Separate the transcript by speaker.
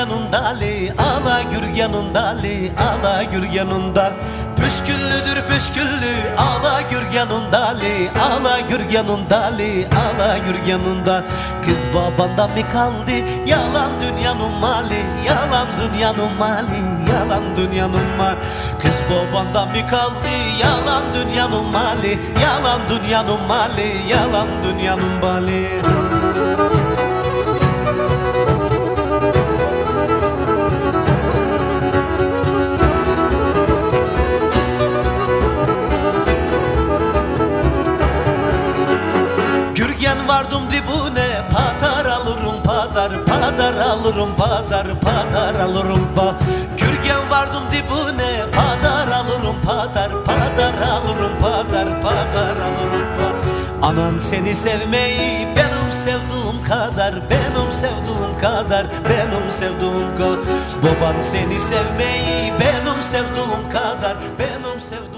Speaker 1: yanındali, ala gür yanındali, ala gür yanında. Püsküllüdür püsküllü, ala gür yanındali, ala gür yanındali, ala gür yanında. Kız babandan mı kaldı, yalan dünyanın mali, yalan dünyanın mali, yalan dünyanın mali. Kız babandan mı kaldı, yalan dünyanın mali, yalan dünyanın mali, yalan dünyanın mali. Gürgen vardım dibune, padar alırım padar, padar alırım padar, padar alırım pa. Gürgen vardım dibune, padar alırım padar, padar alırım padar, padar alırım pa. Anan seni sevmeyi benim sevduğum kadar, benim sevduğum kadar, benim sevduğum kadar. Baban seni sevmeyi benim sevduğum kadar, benim sevduğum